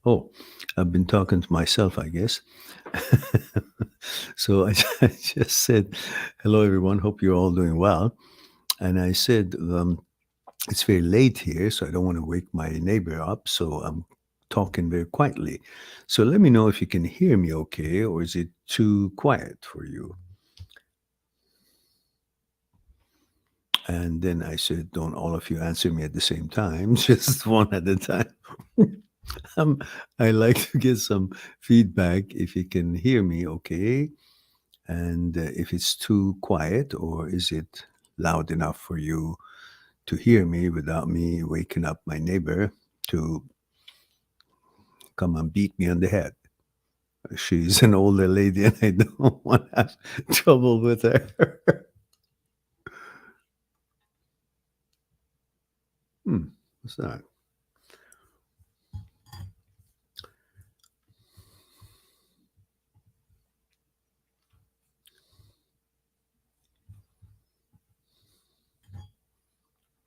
Oh, I've been talking to myself, I guess. So I just said, hello, everyone. Hope you're all doing well. And I said, it's very late here, so I don't want to wake my neighbor up. So I'm talking very quietly. So let me know if you can hear me okay, or is it too quiet for you? And then I said, don't all of you answer me at the same time, just one at a time. um, I like to get some feedback if you can hear me okay, and if it's too quiet, or is it loud enough for you to hear me without me waking up my neighbor to come and beat me on the head. She's an older lady and I don't want to have trouble with her. What's that?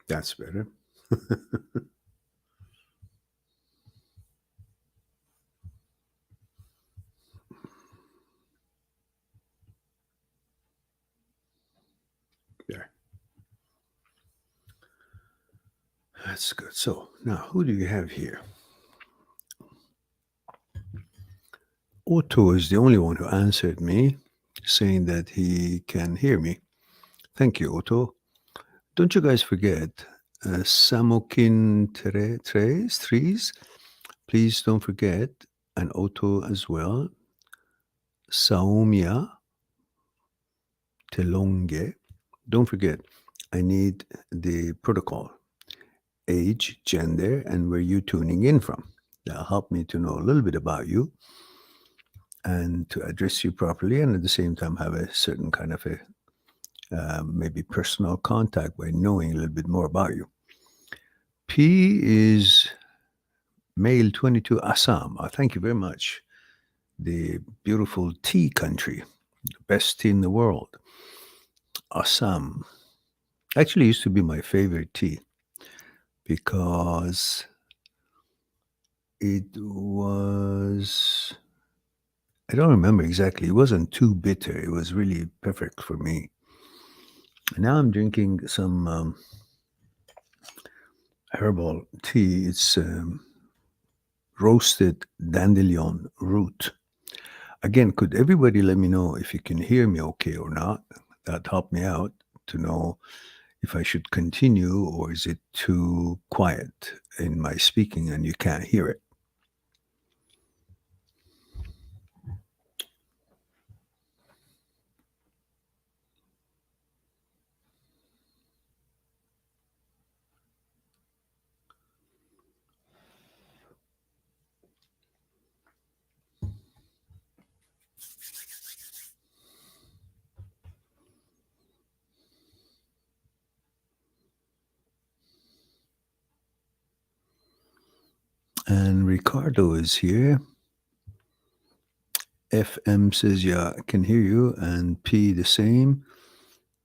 That's better. There. That's good. So now, who do you have here? Otto is the only one who answered me, saying that he can hear me. Thank you, Otto. Don't you guys forget Samokin Trees? Please don't forget, and Otto as well. Saumia Telonge. Don't forget, I need the protocol, age, gender, and where you're tuning in from. That'll help me to know a little bit about you and to address you properly, and at the same time have a certain kind of a maybe personal contact by knowing a little bit more about you. P is male 22 Assam. Thank you very much. The beautiful tea country, the best tea in the world. Assam actually used to be my favorite tea because it was, I don't remember exactly. It wasn't too bitter. It was really perfect for me. And now I'm drinking some herbal tea. It's roasted dandelion root. Again, could everybody let me know if you can hear me okay or not? That helped me out to know if I should continue or is it too quiet in my speaking and you can't hear it. And Ricardo is here. FM says, yeah, I can hear you. And P the same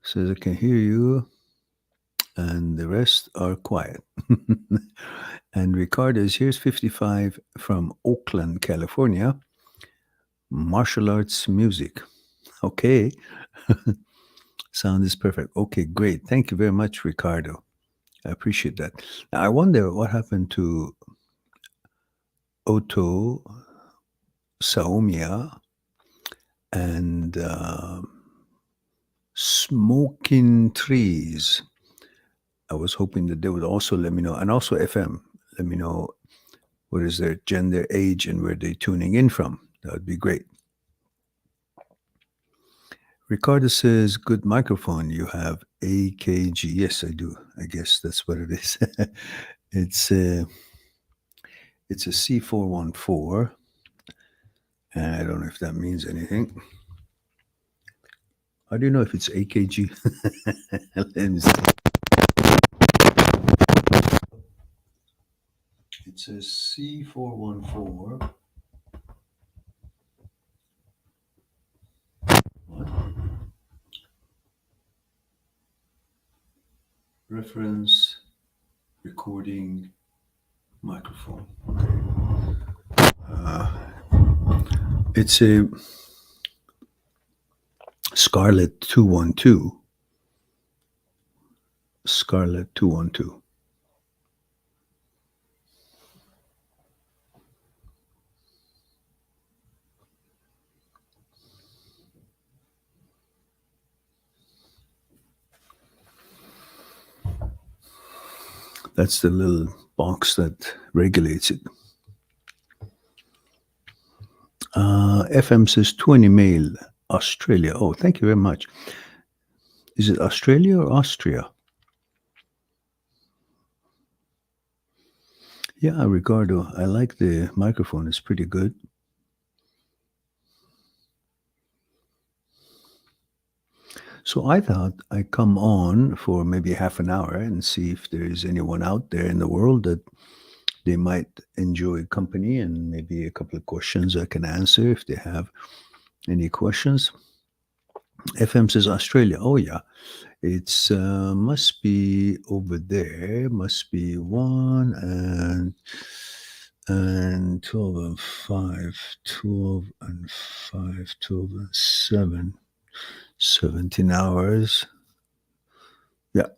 says, I can hear you. And the rest are quiet. And Ricardo is here's 55 from Oakland, California. Martial arts music. Okay. Sound is perfect. Okay, great. Thank you very much, Ricardo. I appreciate that. Now, I wonder what happened to Otto, Saomia, and Smoking Trees. I was hoping that they would also let me know, and also FM, let me know what is their gender, age, and where they're tuning in from. That would be great. Ricardo says, good microphone. You have AKG. Yes, I do. I guess that's what it is. it's it's a C414, and I don't know if that means anything. How do you know if it's AKG? Let me see. It says C414. Reference recording microphone. Okay. It's a Scarlet 212. Scarlet 212. That's the little box that regulates it. FM says 20 mail, Australia. Oh, thank you very much. Is it Australia or Austria? Yeah, Ricardo, I like the microphone. It's pretty good. So I thought I'd come on for maybe half an hour and see if there's anyone out there in the world that they might enjoy company and maybe a couple of questions I can answer if they have any questions. FM says Australia. Oh yeah, it's must be over there. Must be 12 and 5, 12 and 5, 12 and 7, 17 hours. Yeah,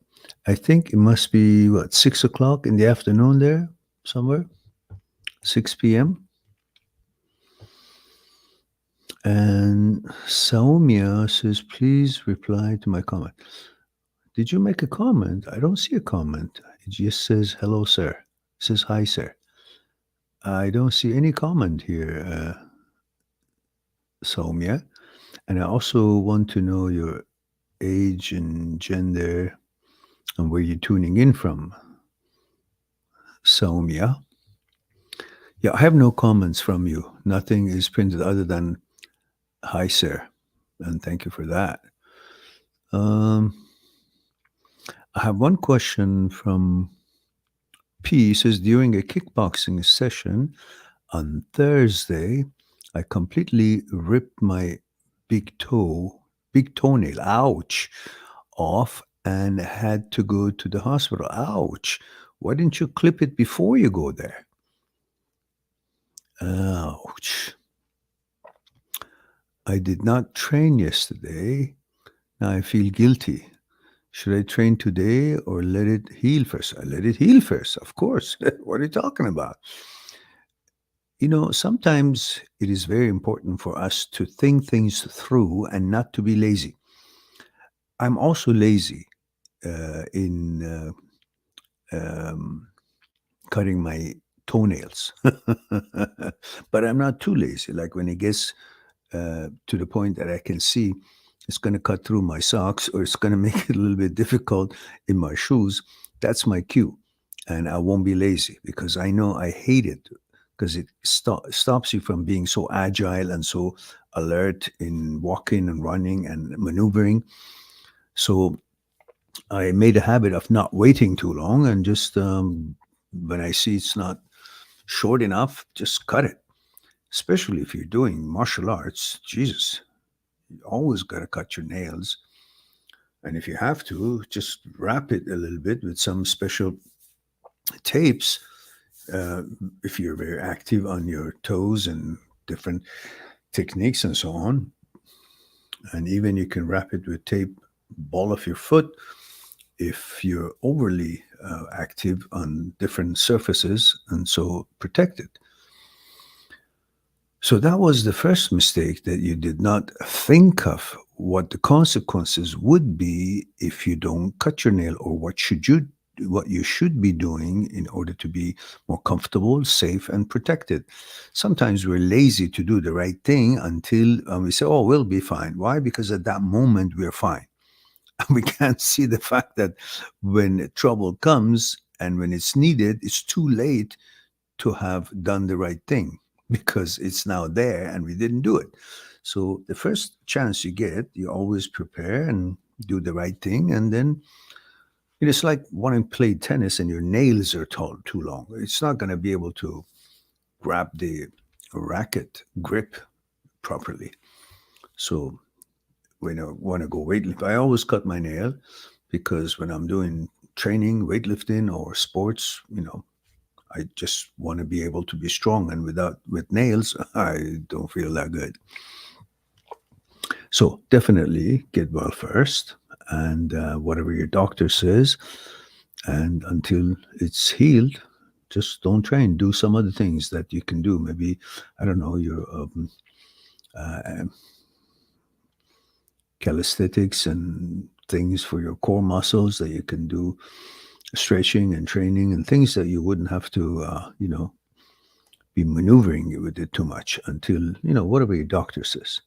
I think it must be what 6 o'clock in the afternoon there somewhere, 6 p.m. And Saumia says, please reply to my comment. Did you make a comment? I don't see a comment. It just says, hello, sir. It says, hi, sir. I don't see any comment here, Saumia. And I also want to know your age and gender and where you're tuning in from, Saumia. Yeah, I have no comments from you. Nothing is printed other than, hi, sir. And thank you for that. Um, I have one question from P. He says, during a kickboxing session on Thursday, I completely ripped my big big toenail, ouch, off and had to go to the hospital. Ouch. Why didn't you clip it before you go there? Ouch. I did not train yesterday. Now I feel guilty. Should I train today or let it heal first? I let it heal first, of course. What are you talking about? You know, sometimes it is very important for us to think things through and not to be lazy. I'm also lazy in cutting my toenails, but I'm not too lazy. Like when it gets to the point that I can see it's going to cut through my socks or it's going to make it a little bit difficult in my shoes, that's my cue. And I won't be lazy because I know I hate it because it stops you from being so agile and so alert in walking and running and maneuvering. So I made a habit of not waiting too long and just when I see it's not short enough, just cut it. Especially if you're doing martial arts, Jesus, you always got to cut your nails. And if you have to, just wrap it a little bit with some special tapes. Uh, if you're very active on your toes and different techniques and so on. And even you can wrap it with tape, ball of your foot, if you're overly active on different surfaces and so protected. So that was the first mistake, that you did not think of what the consequences would be if you don't cut your nail, or what you should be doing in order to be more comfortable, safe, and protected. Sometimes we're lazy to do the right thing until we say, "Oh, we'll be fine." Why? Because at that moment we're fine. We can't see the fact that when trouble comes and when it's needed, it's too late to have done the right thing because it's now there and we didn't do it. So the first chance you get, you always prepare and do the right thing. And then it is like wanting to play tennis and your nails are too long. It's not going to be able to grab the racket grip properly. So when I want to go weightlifting, I always cut my nail because when I'm doing training, weightlifting or sports, I just want to be able to be strong, and with nails, I don't feel that good. So definitely get well first, and whatever your doctor says, and until it's healed, just don't train. Do some other things that you can do. Maybe I don't know your uh, calisthenics and things for your core muscles that you can do, stretching and training and things that you wouldn't have to, be maneuvering with it too much until whatever your doctor says.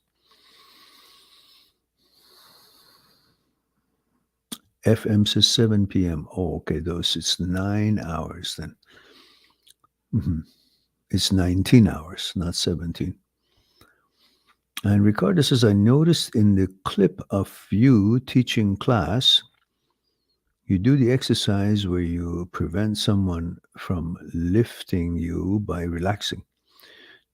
FM says 7 p.m. Oh, okay, those it's 9 hours then. Mhm. It's 19 hours, not 17. And Ricardo says, I noticed in the clip of you teaching class, you do the exercise where you prevent someone from lifting you by relaxing.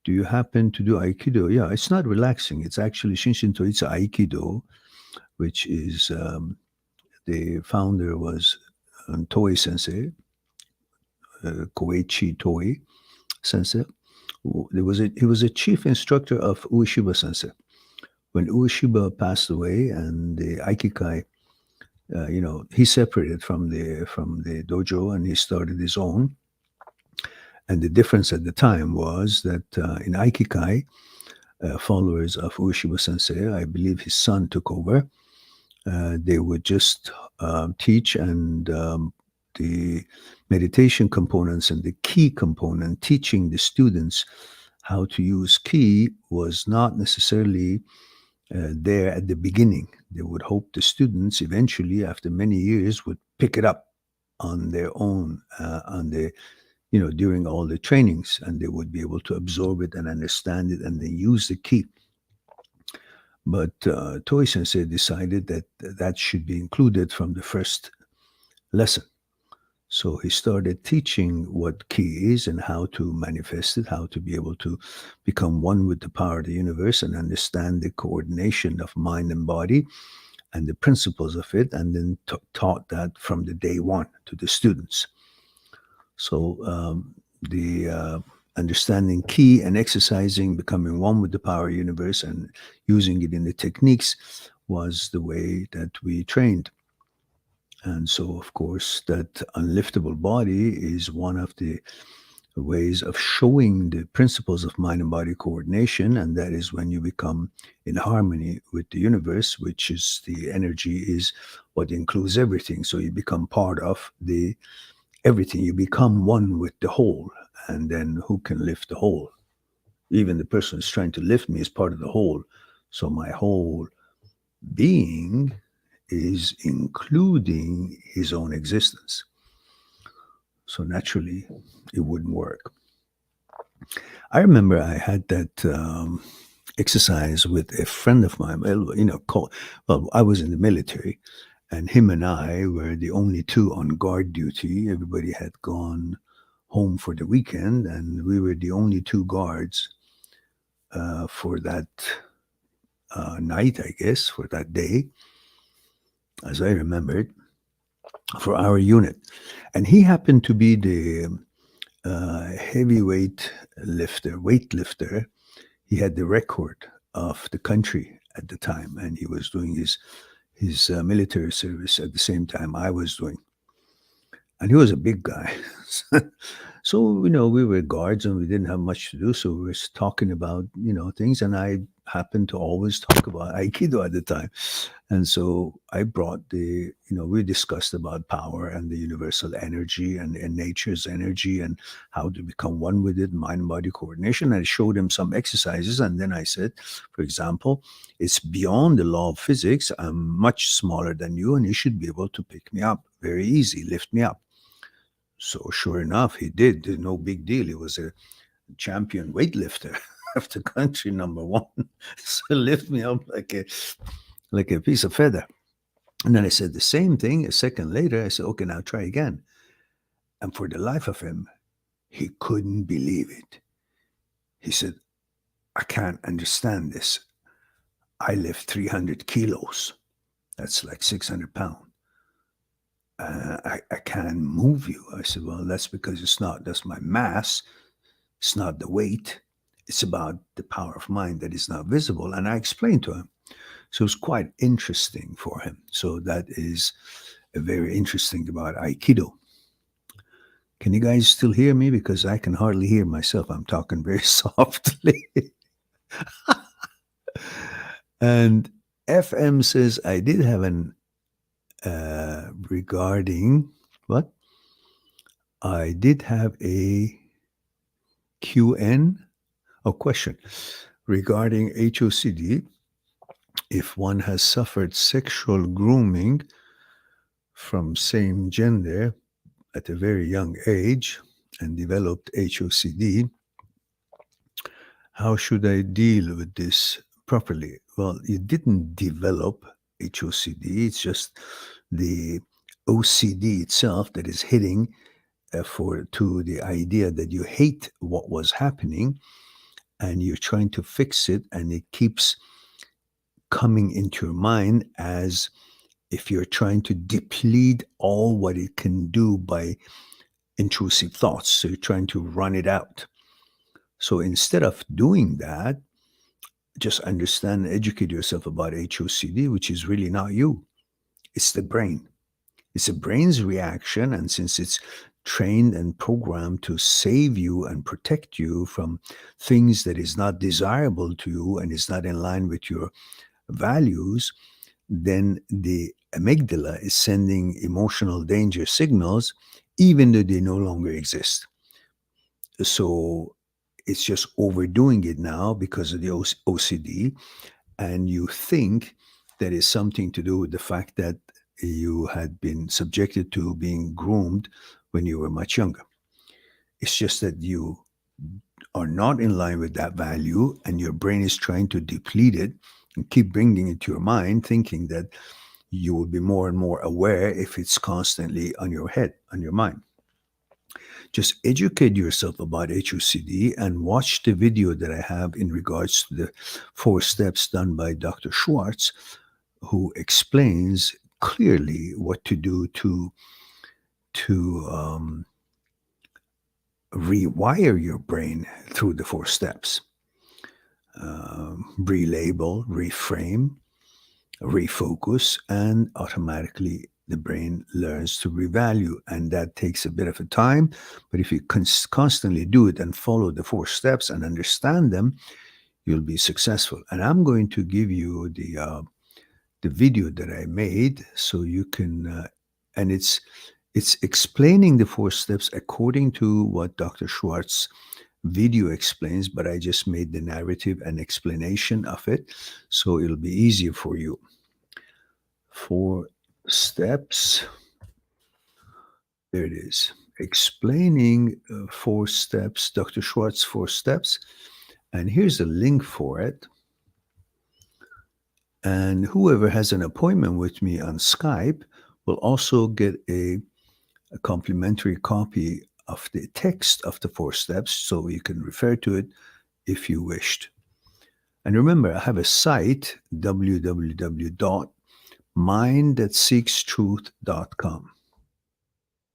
Do you happen to do Aikido? Yeah, it's not relaxing. It's actually Shinshinto. It's Aikido, which is the founder was Toei Sensei, Koichi Toei Sensei. He was a chief instructor of Ueshiba Sensei. When Ueshiba passed away and the Aikikai, he separated from the dojo and he started his own. And the difference at the time was that in Aikikai, followers of Ueshiba Sensei, I believe his son took over. They would just teach, and the meditation components and the key component, teaching the students how to use key, was not necessarily there at the beginning. They would hope the students eventually, after many years, would pick it up on their own, during all the trainings, and they would be able to absorb it and understand it and then use the key. But Toei Sensei decided that that should be included from the first lesson. So he started teaching what key is and how to manifest it, how to be able to become one with the power of the universe and understand the coordination of mind and body and the principles of it, and then taught that from the day one to the students. So the understanding key and exercising, becoming one with the power universe and using it in the techniques was the way that we trained. And so, of course, that unliftable body is one of the ways of showing the principles of mind and body coordination. And that is when you become in harmony with the universe, which is the energy is what includes everything. So you become part of the everything. You become one with the whole. And then who can lift the whole? Even the person who's trying to lift me is part of the whole. So my whole being is including his own existence. So naturally, it wouldn't work. I remember I had that exercise with a friend of mine. Well, I was in the military, and him and I were the only two on guard duty. Everybody had gone home for the weekend, and we were the only two guards for that night, I guess, for that day, as I remembered, for our unit. And he happened to be the heavyweight weightlifter. He had the record of the country at the time, and he was doing his military service at the same time I was doing. And he was a big guy. So, we were guards and we didn't have much to do. So we were talking about, things. And I happened to always talk about Aikido at the time. And so I brought we discussed about power and the universal energy and nature's energy and how to become one with it, mind and body coordination. I showed him some exercises. And then I said, for example, it's beyond the law of physics. I'm much smaller than you, and you should be able to pick me up. Very easy, lift me up. So sure enough, he did. No big deal. He was a champion weightlifter of the country, number one. So lift me up like a piece of feather. And then I said the same thing a second later. I said, okay, now try again. And for the life of him, he couldn't believe it. He said, I can't understand this. I lift 300 kilos. That's like 600 pounds. I can't move you. I said, well, that's because that's my mass. It's not the weight. It's about the power of mind that is not visible. And I explained to him. So it's quite interesting for him. So that is a very interesting about Aikido. Can you guys still hear me? Because I can hardly hear myself. I'm talking very softly. And FM says I did have an regarding what? I did have a QN question regarding HOCD. If one has suffered sexual grooming from same gender at a very young age and developed HOCD, how should I deal with this properly? Well, you didn't develop HOCD. It's just the OCD itself that is hitting for to the idea that you hate what was happening and you're trying to fix it, and it keeps coming into your mind as if you're trying to deplete all what it can do by intrusive thoughts. So you're trying to run it out. So instead of doing that, just understand and educate yourself about HOCD, which is really not you. It's the brain. It's the brain's reaction. And since it's trained and programmed to save you and protect you from things that is not desirable to you and is not in line with your values, then the amygdala is sending emotional danger signals, even though they no longer exist. So it's just overdoing it now because of the OCD. And you think that is something to do with the fact that you had been subjected to being groomed when you were much younger. It's just that you are not in line with that value and your brain is trying to deplete it and keep bringing it to your mind, thinking that you will be more and more aware if it's constantly on your head, on your mind. Just educate yourself about HOCD and watch the video that I have in regards to the 4 steps done by Dr. Schwartz, who explains clearly what to do to rewire your brain through the 4 steps. Relabel, reframe, refocus, and automatically the brain learns to revalue. And that takes a bit of a time. But if you constantly do it and follow the 4 steps and understand them, you'll be successful. And I'm going to give you the video that I made so you can, and it's explaining the 4 steps according to what Dr. Schwartz video explains, but I just made the narrative and explanation of it, so it'll be easier for you. 4 steps. There it is. Explaining 4 steps, Dr. Schwartz 4 steps. And here's a link for it. And whoever has an appointment with me on Skype will also get a complimentary copy of the text of the 4 steps, so you can refer to it if you wished. And remember, I have a site, www.mindthatseekstruth.com.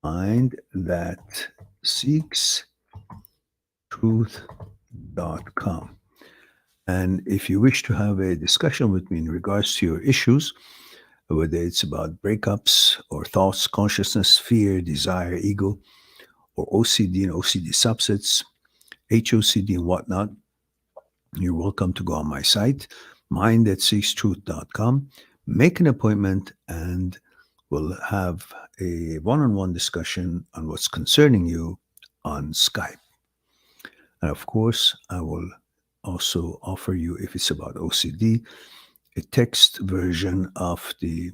Mindthatseekstruth.com. And if you wish to have a discussion with me in regards to your issues, whether it's about breakups or thoughts, consciousness, fear, desire, ego, or OCD and OCD subsets, HOCD and whatnot, you're welcome to go on my site, mindthatseekstruth.com, make an appointment, and we'll have a one-on-one discussion on what's concerning you on Skype. And of course, I will also offer you, if it's about OCD, a text version of the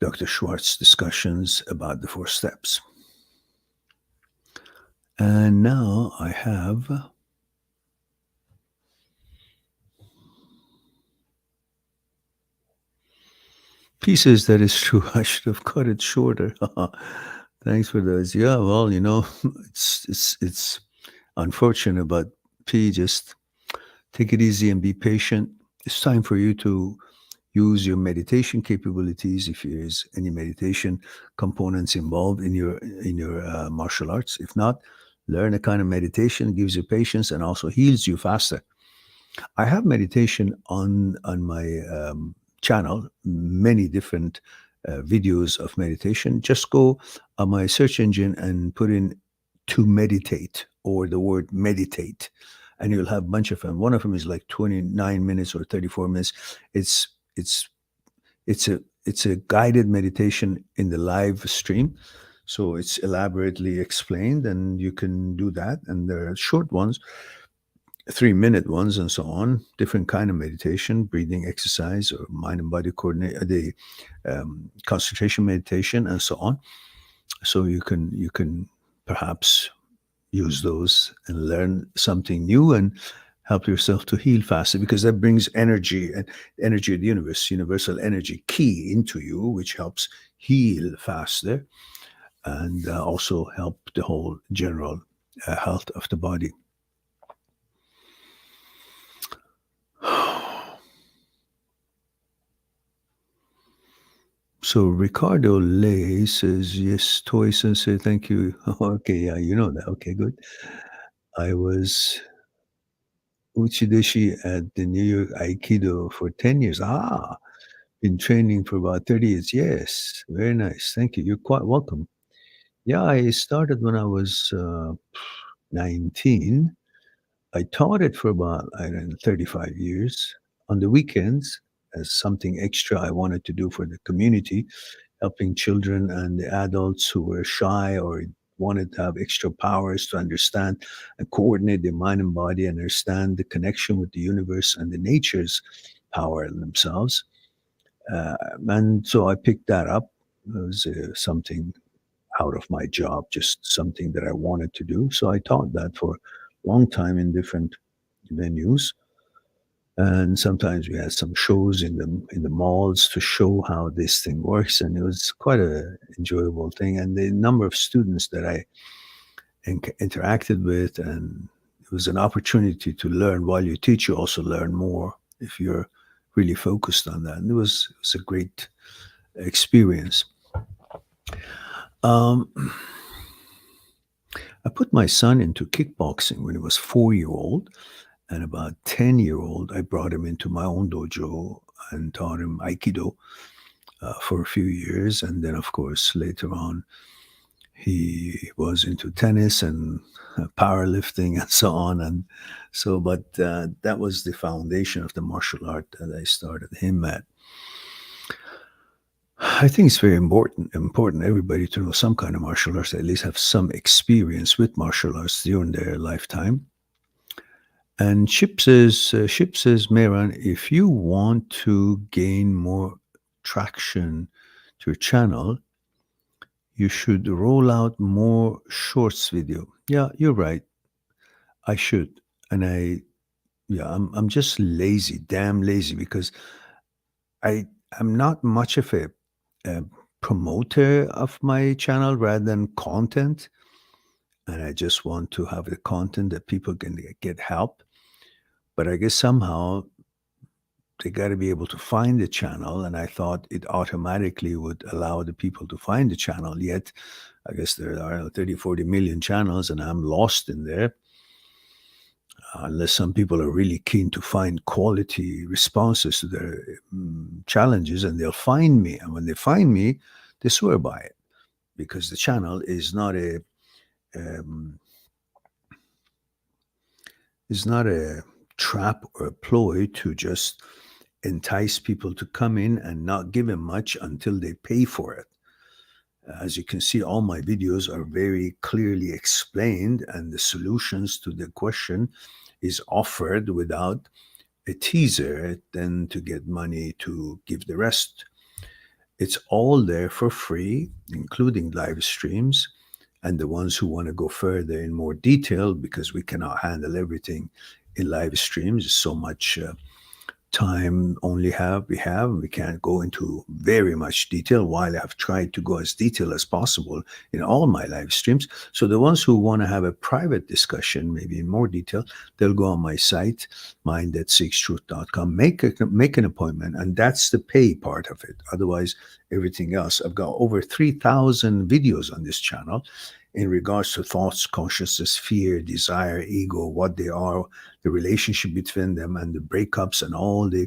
Dr. Schwartz discussions about the 4 steps. And now I have pieces that is true. I should have cut it shorter. Thanks for those. Yeah, well, it's unfortunate, but P, just take it easy and be patient. It's time for you to Use your meditation capabilities if there's any meditation components involved in your martial arts. If not, learn a kind of meditation gives you patience and also heals you faster. I have meditation on my channel, many different videos of meditation. Just go on my search engine and put in "to meditate" or the word "meditate," and you'll have a bunch of them. One of them is like 29 minutes or 34 minutes. It's it's it's a guided meditation in the live stream, so it's elaborately explained, and you can do that. And there are short ones, 3-minute ones and so on, different kind of meditation, breathing exercise or mind and body coordinate, the concentration meditation and so on. So you can perhaps use those and learn something new and help yourself to heal faster, because that brings energy and energy of the universe, universal energy key into you, which helps heal faster and also help the whole general health of the body. So Ricardo Lay says, yes, Toy Sensei, thank you. Okay, yeah, you know that. Okay, good. I was Uchideshi at the New York Aikido for 10 years. Been training for about 30 years. Yes, very nice. Thank you. You're quite welcome. Yeah, I started when I was 19. I taught it for about, I don't know, 35 years on the weekends as something extra I wanted to do for the community, helping children and the adults who were shy or wanted to have extra powers to understand and coordinate their mind and body, understand the connection with the universe and the nature's power in themselves. And so I picked that up. It was something out of my job, just something that I wanted to do. So I taught that for a long time in different venues. And sometimes we had some shows in the malls to show how this thing works, and it was quite a enjoyable thing. And the number of students that I interacted with, and it was an opportunity to learn. While you teach, you also learn more if you're really focused on that. And it was a great experience. Um, I put my son into kickboxing when he was 4 year old, and about 10 year old, I brought him into my own dojo and taught him Aikido for a few years. And then, of course, later on, he was into tennis and powerlifting and so on. And so, but that was the foundation of the martial art that I started him at. I think it's very important everybody to know some kind of martial arts, at least have some experience with martial arts during their lifetime. And Ship says, Mehran, if you want to gain more traction to your channel, you should roll out more shorts video. Yeah, you're right. I should. And I'm just lazy, damn lazy, because I'm not much of a promoter of my channel rather than content. And I just want to have the content that people can get help. But I guess somehow they got to be able to find the channel, and I thought it automatically would allow the people to find the channel. Yet I guess there are 30, 40 million channels, and I'm lost in there, unless some people are really keen to find quality responses to their challenges, and they'll find me. And when they find me, they swear by it, because the channel um, is not a trap or a ploy to just entice people to come in and not give them much until they pay for it. As you can see, all my videos are very clearly explained, and the solutions to the question is offered without a teaser, then to get money to give the rest. It's all there for free, including live streams. And the ones who want to go further in more detail, because we cannot handle everything in live streams, so much time only have we can't go into very much detail, while I've tried to go as detailed as possible in all my live streams. So the ones who want to have a private discussion, maybe in more detail, they'll go on my site, mind@6truth.com, make an appointment, and that's the pay part of it. Otherwise, everything else, I've got over 3,000 videos on this channel in regards to thoughts, consciousness, fear, desire, ego, what they are, the relationship between them, and the breakups, and all the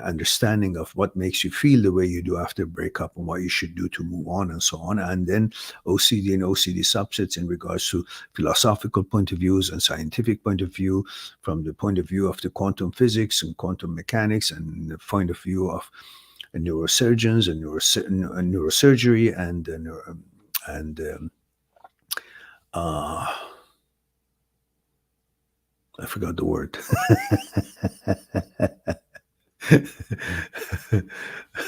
understanding of what makes you feel the way you do after a breakup, and what you should do to move on, and so on. And then OCD and OCD subsets in regards to philosophical point of views and scientific point of view, from the point of view of the quantum physics and quantum mechanics, and the point of view of neurosurgeons and neurosurgery and uh, I forgot the word.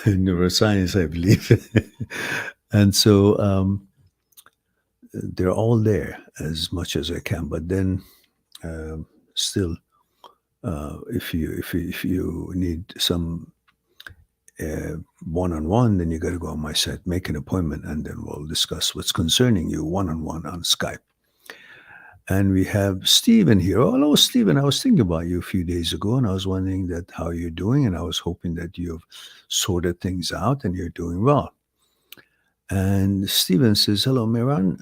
Neuroscience, I believe. And so they're all there as much as I can. But then still, if you need some one-on-one, then you got to go on my site, make an appointment, and then we'll discuss what's concerning you one-on-one on Skype. And we have Stephen here. Oh, hello, Stephen. I was thinking about you a few days ago, and I was wondering that how you're doing, and I was hoping that you've sorted things out and you're doing well. And Stephen says, hello, Miran.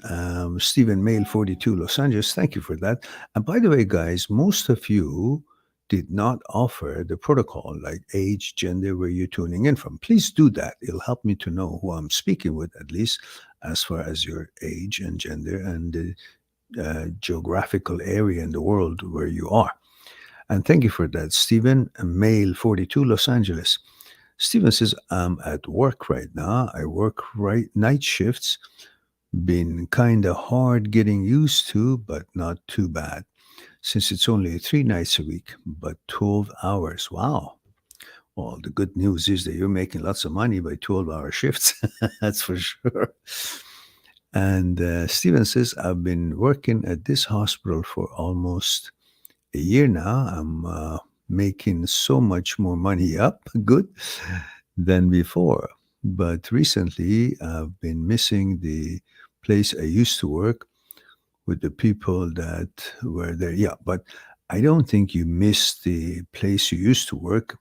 Stephen, male 42, Los Angeles. Thank you for that. And by the way, guys, most of you did not offer the protocol, like age, gender, where you're tuning in from. Please do that. It'll help me to know who I'm speaking with, at least as far as your age and gender and the geographical area in the world where you are. And thank you for that, Stephen. Male 42, Los Angeles. Stephen says, I'm at work right now. I work night shifts. Been kind of hard getting used to, but not too bad. Since it's only 3 nights a week, but 12 hours. Wow. Well, the good news is that you're making lots of money by 12-hour shifts. That's for sure. And Stephen says, I've been working at this hospital for almost a year now. I'm making so much more money good, than before. But recently, I've been missing the place I used to work with the people that were there. Yeah, but I don't think you miss the place you used to work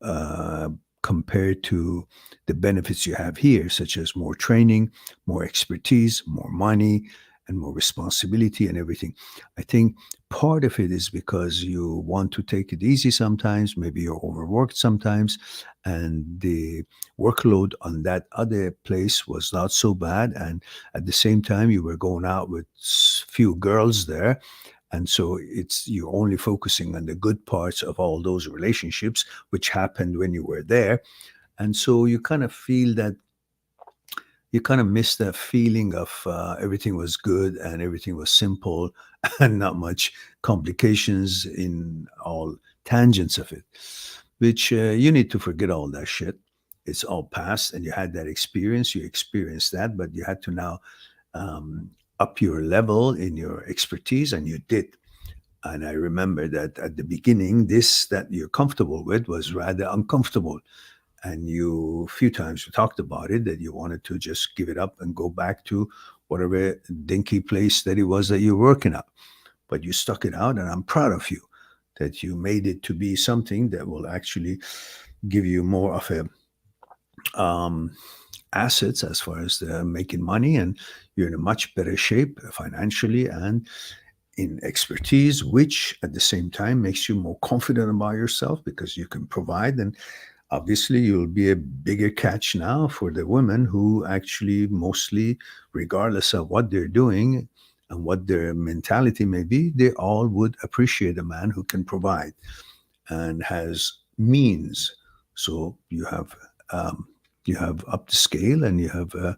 uh, compared to the benefits you have here, such as more training, more expertise, more money, and more responsibility and everything. I think part of it is because you want to take it easy sometimes, maybe you're overworked sometimes, and the workload on that other place was not so bad. And at the same time, you were going out with few girls there, and so it's you're only focusing on the good parts of all those relationships, which happened when you were there. And so you kind of feel that you kind of miss that feeling of everything was good and everything was simple and not much complications in all tangents of it, which you need to forget all that shit. It's all past, and you had that experience. You experienced that, but you had to now um, up your level in your expertise, and you did. And I remember that at the beginning, this that you're comfortable with was rather uncomfortable. And you, a few times, you talked about it that you wanted to just give it up and go back to whatever dinky place that it was that you're working at. But you stuck it out, and I'm proud of you that you made it to be something that will actually give you more of a um, assets as far as making money, and you're in a much better shape financially and in expertise, which at the same time makes you more confident about yourself because you can provide. And obviously, you'll be a bigger catch now for the women who actually mostly, regardless of what they're doing and what their mentality may be, they all would appreciate a man who can provide and has means. So you have upped the scale, and you have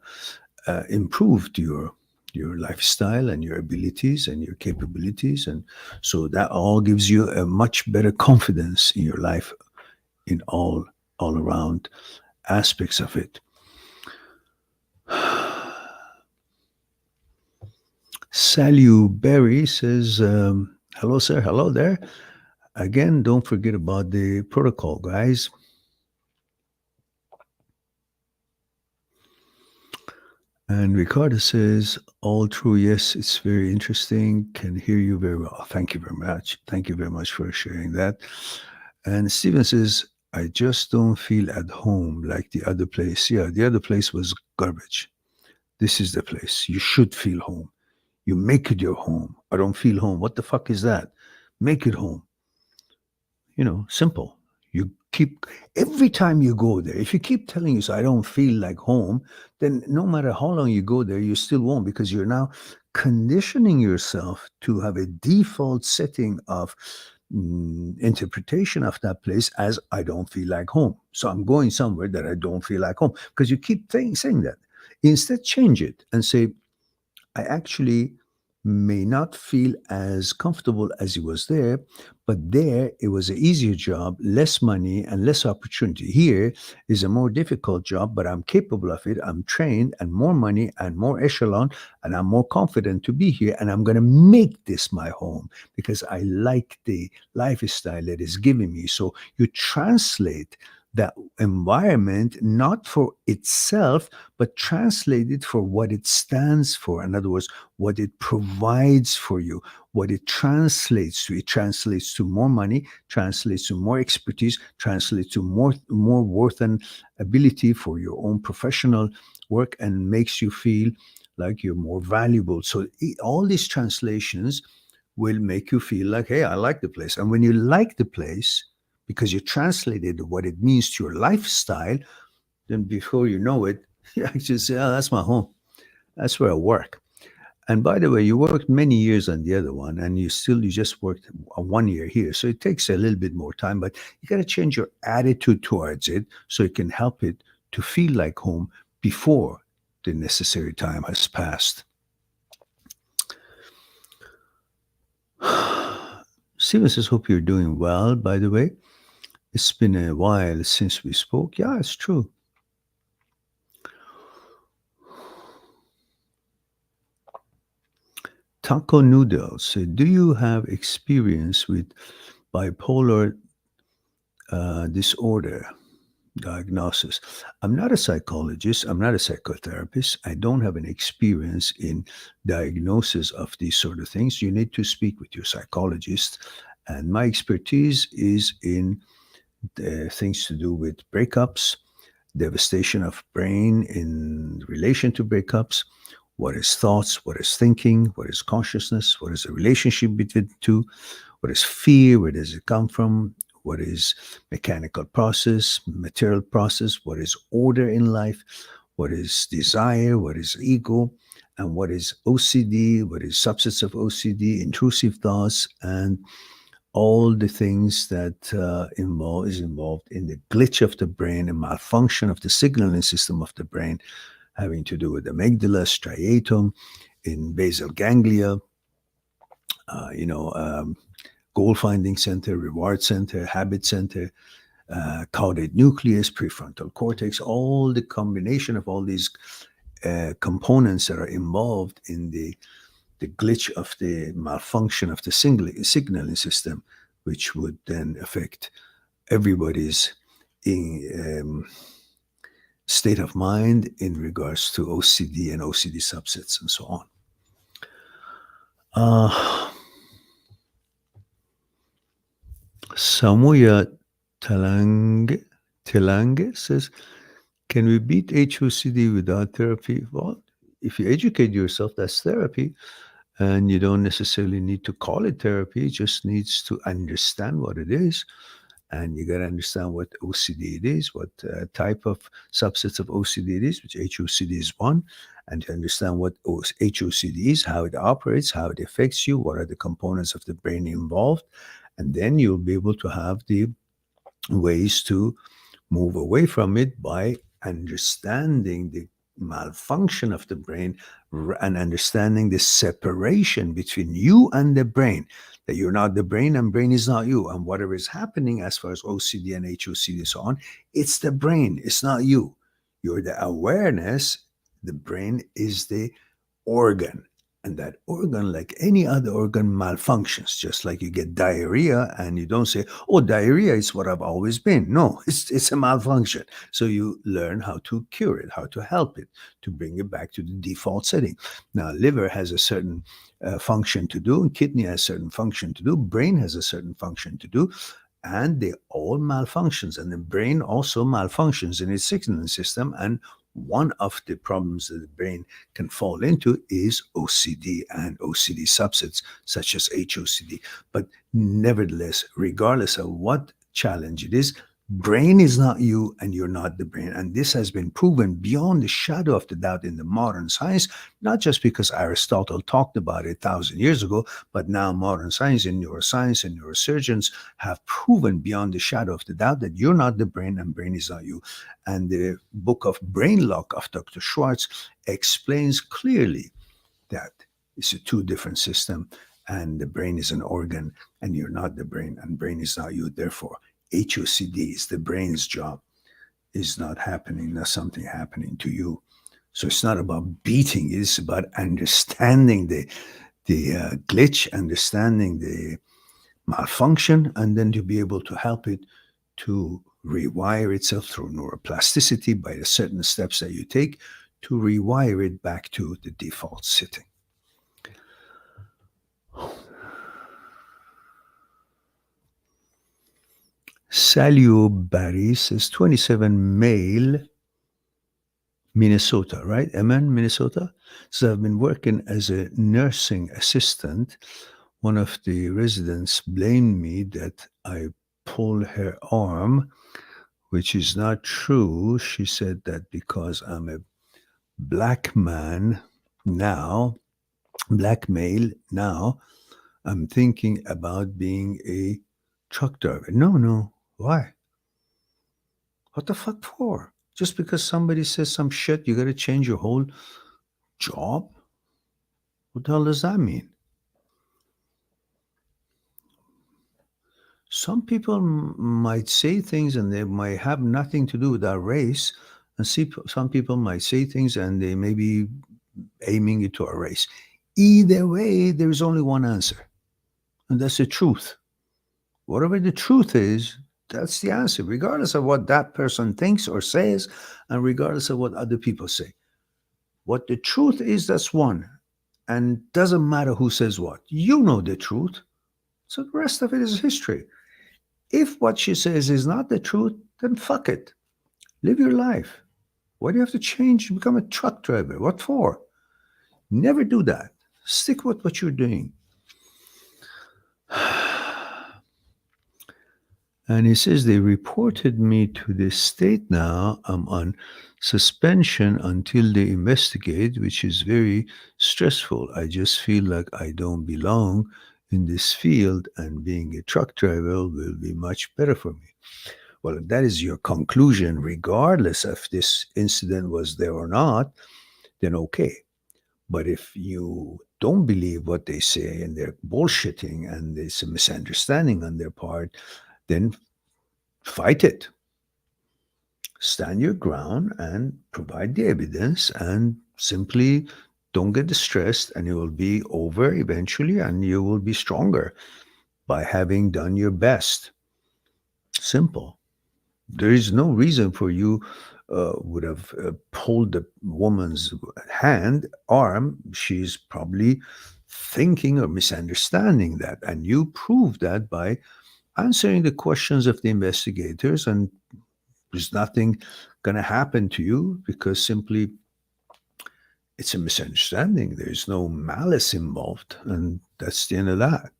improved your lifestyle and your abilities and your capabilities, and so that all gives you a much better confidence in your life in all around aspects of it. Salu Berry says, hello, sir. Hello there. Again, don't forget about the protocol, guys. And Ricardo says, all true. Yes, it's very interesting. Can hear you very well. Thank you very much. Thank you very much for sharing that. And Steven says, I just don't feel at home like the other place. Yeah, the other place was garbage. This is the place. You should feel home. You make it your home. I don't feel home. What the fuck is that? Make it home. Simple. You keep every time you go there, if you keep telling yourself, I don't feel like home, then no matter how long you go there, you still won't, because you're now conditioning yourself to have a default setting of interpretation of that place as I don't feel like home. So I'm going somewhere that I don't feel like home, because you keep saying that. Instead, change it and say, I actually may not feel as comfortable as it was there, but there it was an easier job, less money, and less opportunity. Here is a more difficult job, but I'm capable of it. I'm trained, and more money and more echelon, and I'm more confident to be here. And I'm going to make this my home because I like the lifestyle that is giving me. So you translate that environment not for itself, but translate it for what it stands for. In other words, what it provides for you, what it translates to. It translates to more money, translates to more expertise, translates to more worth and ability for your own professional work, and makes you feel like you're more valuable. So all these translations will make you feel like, hey, I like the place. And when you like the place, because you translated what it means to your lifestyle, then before you know it, you actually say, oh, that's my home. That's where I work. And by the way, you worked many years on the other one, and you just worked 1 year here. So it takes a little bit more time, but you got to change your attitude towards it so it can help it to feel like home before the necessary time has passed. Steven says, hope you're doing well, by the way. It's been a while since we spoke. Yeah, it's true. Taco Noodles, do you have experience with bipolar disorder diagnosis? I'm not a psychologist. I'm not a psychotherapist. I don't have an experience in diagnosis of these sort of things. You need to speak with your psychologist. And my expertise is in things to do with breakups, devastation of brain in relation to breakups. What is thoughts? What is thinking? What is consciousness? What is the relationship between the two? What is fear? Where does it come from? What is mechanical process, material process? What is order in life? What is desire? What is ego? And what is OCD? What is subsets of OCD? Intrusive thoughts, and all the things that is involved in the glitch of the brain and malfunction of the signaling system of the brain, having to do with amygdala, striatum, in basal ganglia, goal finding center, reward center, habit center, caudate nucleus, prefrontal cortex, all the combination of all these components that are involved in the glitch of the malfunction of the signaling system, which would then affect everybody's in, state of mind in regards to OCD and OCD subsets and so on. Samuya Telange says, can we beat HOCD without therapy? Well, if you educate yourself, that's therapy. And you don't necessarily need to call it therapy. It just needs to understand what it is. And you got to understand what OCD it is, what type of subsets of OCD it is, which HOCD is one. And to understand what HOCD is, how it operates, how it affects you, what are the components of the brain involved. And then you'll be able to have the ways to move away from it by understanding the malfunction of the brain and understanding the separation between you and the brain, that you're not the brain and brain is not you. And whatever is happening as far as OCD and HOCD and so on, it's the brain, it's not you. You're the awareness, the brain is the organ. And that organ, like any other organ, malfunctions. Just like you get diarrhea and you don't say, oh, diarrhea is what I've always been. No, it's a malfunction. So you learn how to cure it, how to help it, to bring it back to the default setting. Now, liver has a certain function to do, and kidney has a certain function to do, brain has a certain function to do, and they all malfunctions. And the brain also malfunctions in its signaling system. And one of the problems that the brain can fall into is OCD and OCD subsets such as HOCD. But nevertheless, regardless of what challenge it is, brain is not you and you're not the brain. And this has been proven beyond the shadow of the doubt in the modern science, not just because Aristotle talked about it 1,000 years ago, but now modern science and neuroscience and neurosurgeons have proven beyond the shadow of the doubt that you're not the brain and brain is not you. And the book of Brain Lock of Dr. Schwartz explains clearly that it's a two different system and the brain is an organ and you're not the brain and brain is not you. Therefore, HOCD is the brain's job, is not happening, not something happening to you. So it's not about beating, it's about understanding the glitch, understanding the malfunction, and then to be able to help it to rewire itself through neuroplasticity by the certain steps that you take to rewire it back to the default setting. Salio Barry says 27 male, Minnesota, right? Amen, Minnesota. So I've been working as a nursing assistant. One of the residents blamed me that I pulled her arm, which is not true. She said that because I'm a black man now, black male now, I'm thinking about being a truck driver. No. Why? What the fuck for? Just because somebody says some shit, you got to change your whole job? What the hell does that mean? Some people might say things and they might have nothing to do with our race. And some people might say things and they may be aiming it to our race. Either way, there's only one answer. And that's the truth. Whatever the truth is, that's the answer, regardless of what that person thinks or says, and regardless of what other people say. What the truth is, that's one. And doesn't matter who says what. You know the truth. So the rest of it is history. If what she says is not the truth, then fuck it. Live your life. Why do you have to change and become a truck driver? What for? Never do that. Stick with what you're doing. And he says they reported me to the state now. I'm on suspension until they investigate, which is very stressful. I just feel like I don't belong in this field, and being a truck driver will be much better for me. Well, if that is your conclusion, regardless if this incident was there or not, then okay. But if you don't believe what they say and they're bullshitting and there's a misunderstanding on their part, then fight it. Stand your ground and provide the evidence and simply don't get distressed, and it will be over eventually and you will be stronger by having done your best. Simple. There is no reason for you would have pulled the woman's arm. She's probably thinking or misunderstanding that. And you prove that by answering the questions of the investigators, and there's nothing going to happen to you because simply it's a misunderstanding. There's no malice involved. And that's the end of that.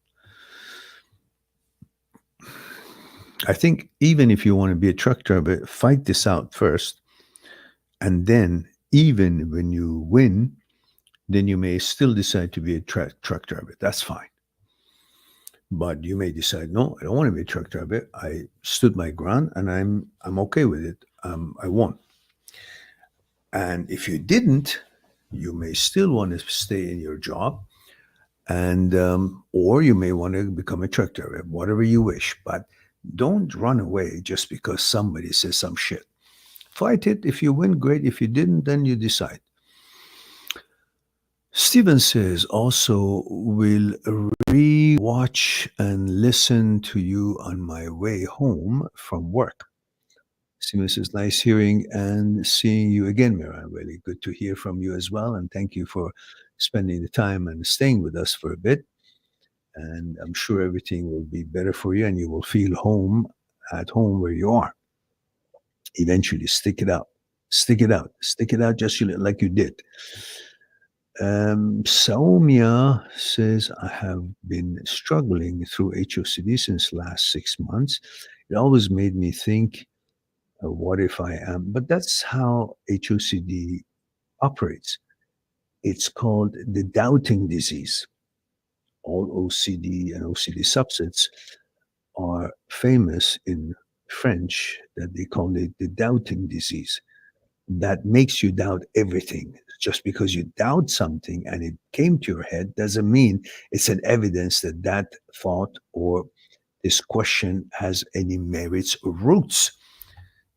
I think even if you want to be a truck driver, fight this out first. And then, even when you win, then you may still decide to be a truck driver. That's fine. But you may decide, no, I don't want to be a truck driver. I stood my ground and I'm okay with it. I won. And if you didn't, you may still want to stay in your job, and or you may want to become a truck driver, whatever you wish. But don't run away just because somebody says some shit. Fight it. If you win, great. If you didn't, then you decide. Steven says also will re-watch and listen to you on my way home from work. Steven says, nice hearing and seeing you again, Mira. Really good to hear from you as well. And thank you for spending the time and staying with us for a bit. And I'm sure everything will be better for you and you will feel home at home where you are. Eventually, stick it out. Stick it out. Stick it out just like you did. Saumya says, I have been struggling through HOCD since last 6 months. It always made me think, what if I am? But that's how HOCD operates. It's called the doubting disease. All OCD and OCD subsets are famous in French that they call it the doubting disease. That makes you doubt everything. Just because you doubt something and it came to your head doesn't mean it's an evidence that that thought or this question has any merits or roots.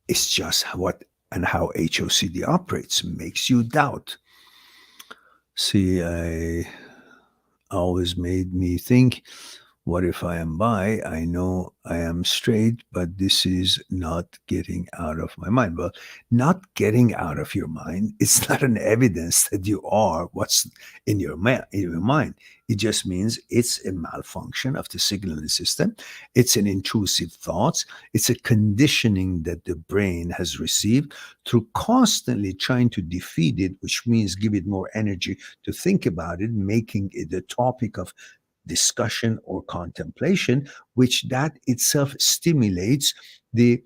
It's just what and how HOCD operates makes you doubt. See, I always made me think, what if I am bi? I know I am straight, but this is not getting out of my mind. Well, not getting out of your mind, it's not an evidence that you are what's in your mind. It just means it's a malfunction of the signaling system. It's an intrusive thoughts. It's a conditioning that the brain has received through constantly trying to defeat it, which means give it more energy to think about it, making it a topic of discussion or contemplation, which that itself stimulates the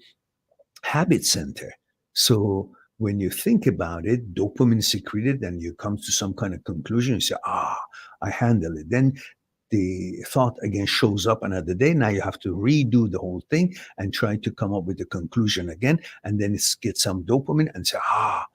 habit center. So when you think about it, dopamine is secreted and you come to some kind of conclusion. You say, I handle it. Then the thought again shows up another day. Now you have to redo the whole thing and try to come up with the conclusion again. And then it's get some dopamine and say, I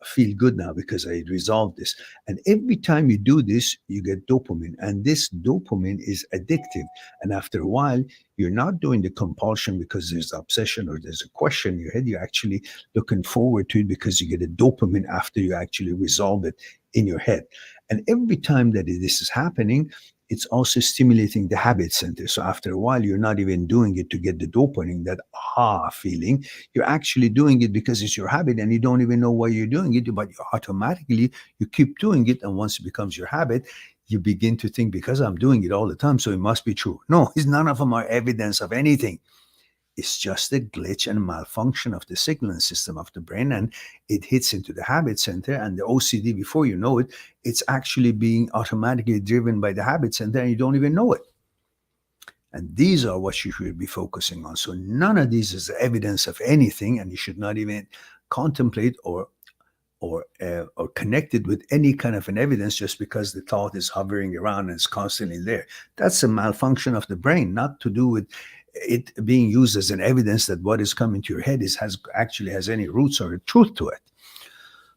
feel good now because I resolved this. And every time you do this, you get dopamine. And this dopamine is addictive. And after a while, you're not doing the compulsion because there's obsession or there's a question in your head. You're actually looking forward to it because you get a dopamine after you actually resolve it in your head. And every time that this is happening, it's also stimulating the habit center. So after a while, you're not even doing it to get the dopamine, that feeling. You're actually doing it because it's your habit and you don't even know why you're doing it, but you automatically you keep doing it. And once it becomes your habit, you begin to think because I'm doing it all the time, so it must be true. No, it's none of them are evidence of anything. It's just a glitch and malfunction of the signaling system of the brain, and it hits into the habit center. And the OCD, before you know it, it's actually being automatically driven by the habit center, and you don't even know it. And these are what you should be focusing on. So none of these is evidence of anything, and you should not even contemplate or connected with any kind of an evidence just because the thought is hovering around and it's constantly there. That's a malfunction of the brain, not to do with it being used as an evidence that what is coming to your head is has actually has any roots or truth to it.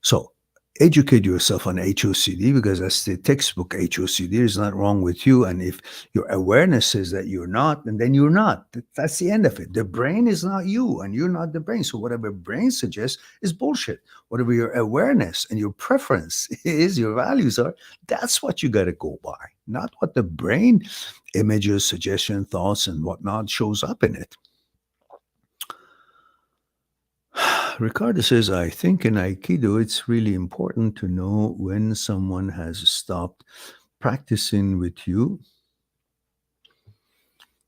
So educate yourself on HOCD because that's the textbook HOCD. Is not wrong with you. And if your awareness says that you're not, and then you're not. That's the end of it. The brain is not you and you're not the brain. So whatever brain suggests is bullshit. Whatever your awareness and your preference is, your values are, that's what you got to go by, not what the brain images, suggestion, thoughts, and whatnot shows up in it. Ricardo says, I think in Aikido, it's really important to know when someone has stopped practicing with you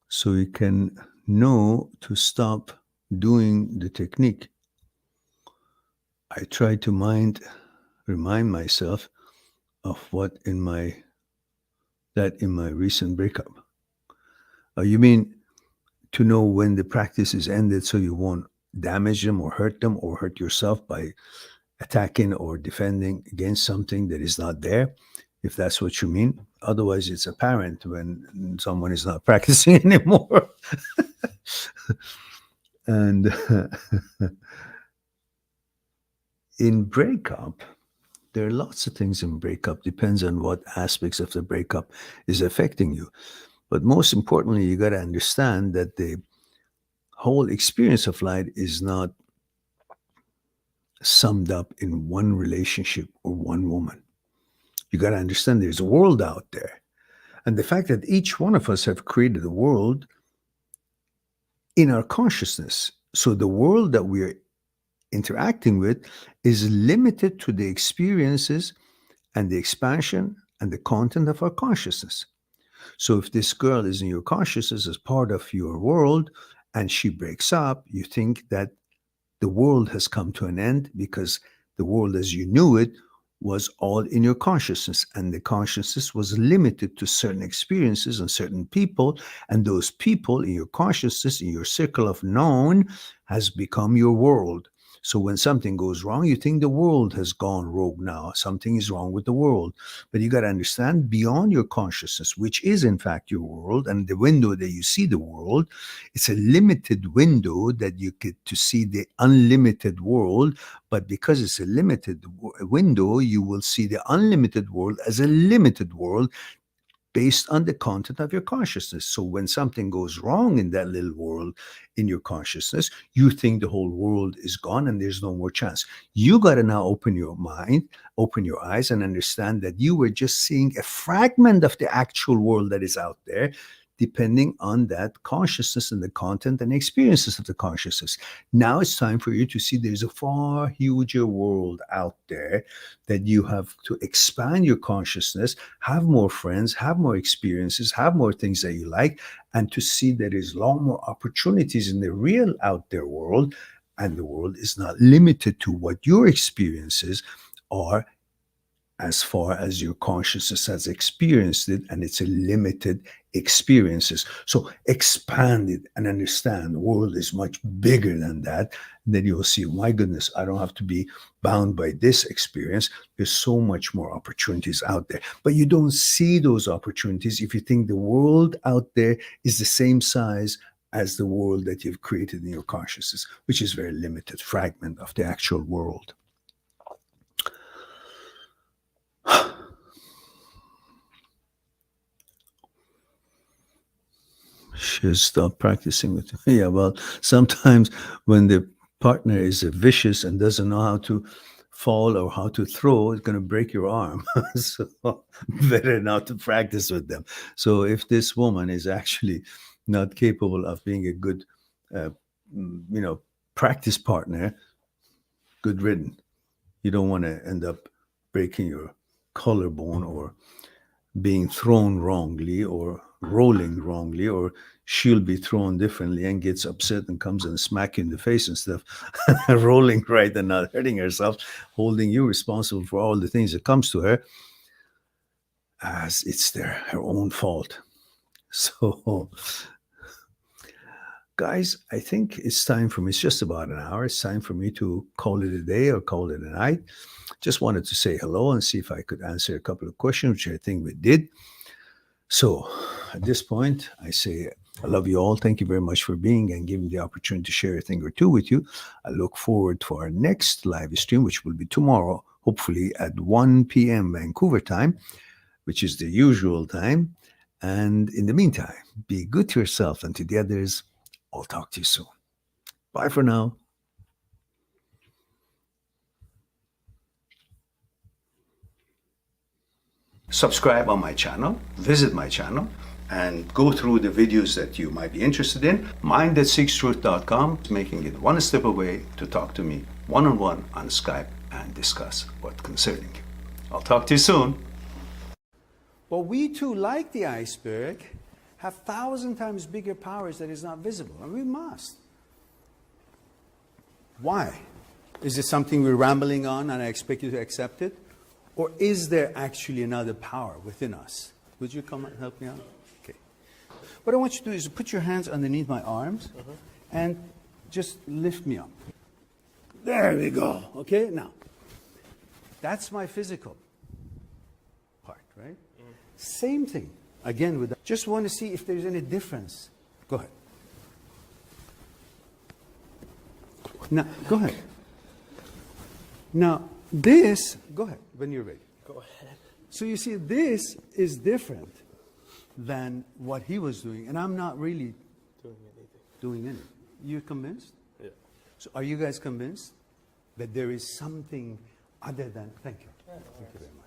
so you can know to stop doing the technique. I try to remind myself of what in my recent breakup. You mean to know when the practice is ended so you won't damage them or hurt yourself by attacking or defending against something that is not there, if that's what you mean. Otherwise, it's apparent when someone is not practicing anymore. And in breakup, there are lots of things in breakup, depends on what aspects of the breakup is affecting you. But most importantly, you got to understand that the whole experience of life is not summed up in one relationship or one woman. You got to understand there's a world out there. And the fact that each one of us have created a world in our consciousness. So the world that we're interacting with is limited to the experiences and the expansion and the content of our consciousness. So if this girl is in your consciousness as part of your world and she breaks up, you think that the world has come to an end because the world as you knew it was all in your consciousness, and the consciousness was limited to certain experiences and certain people, and those people in your consciousness, in your circle of known, has become your world. So when something goes wrong, you think the world has gone rogue now. Something is wrong with the world. But you got to understand, beyond your consciousness, which is in fact your world, and the window that you see the world, it's a limited window that you get to see the unlimited world. But because it's a limited window, you will see the unlimited world as a limited world based on the content of your consciousness. So when something goes wrong in that little world in your consciousness, you think the whole world is gone and there's no more chance. You got to now open your mind, open your eyes, and understand that you were just seeing a fragment of the actual world that is out there, depending on that consciousness and the content and experiences of the consciousness. Now it's time for you to see there's a far huger world out there that you have to expand your consciousness, have more friends, have more experiences, have more things that you like, and to see there is a lot more opportunities in the real out there world. And the world is not limited to what your experiences are as far as your consciousness has experienced it, and it's a limited experiences. So expand it and understand the world is much bigger than that. Then you'll see, my goodness, I don't have to be bound by this experience. There's so much more opportunities out there. But you don't see those opportunities if you think the world out there is the same size as the world that you've created in your consciousness, which is a very limited fragment of the actual world. Should stop practicing with yeah, well, sometimes when the partner is vicious and doesn't know how to fall or how to throw, it's going to break your arm. So better not to practice with them. So if this woman is actually not capable of being a good practice partner, good riddance. You don't want to end up breaking your collarbone or being thrown wrongly or rolling wrongly, or she'll be thrown differently and gets upset and comes and smack you in the face and stuff, rolling right and not hurting herself, holding you responsible for all the things that comes to her as it's her own fault. So guys, I think it's time for me. It's just about an hour. It's time for me to call it a day or call it a night. Just wanted to say hello and see if I could answer a couple of questions, which I think we did. So at this point, I say I love you all. Thank you very much for being and giving the opportunity to share a thing or two with you. I look forward to our next live stream, which will be tomorrow, hopefully at 1 p.m. Vancouver time, which is the usual time. And in the meantime, be good to yourself and to the others. I'll talk to you soon. Bye for now. Subscribe on my channel, visit my channel, and go through the videos that you might be interested in. Mind@seekstruth.com is making it one step away to talk to me one-on-one on Skype and discuss what's concerning you. I'll talk to you soon. But we too, like the iceberg, have 1,000 times bigger powers that is not visible, and we must. Why? Is it something we're rambling on and I expect you to accept it? Or is there actually another power within us? Would you come and help me out? Okay. What I want you to do is put your hands underneath my arms and just lift me up. There we go. Okay, now, that's my physical part, right? Same thing. Again, with that. Just want to see if there's any difference. Go ahead. Now, go ahead. Now, this, go ahead, when you're ready. Go ahead. So you see, this is different than what he was doing, and I'm not really doing anything. You convinced? Yeah. So are you guys convinced that there is something other than, thank you. Thank you very much.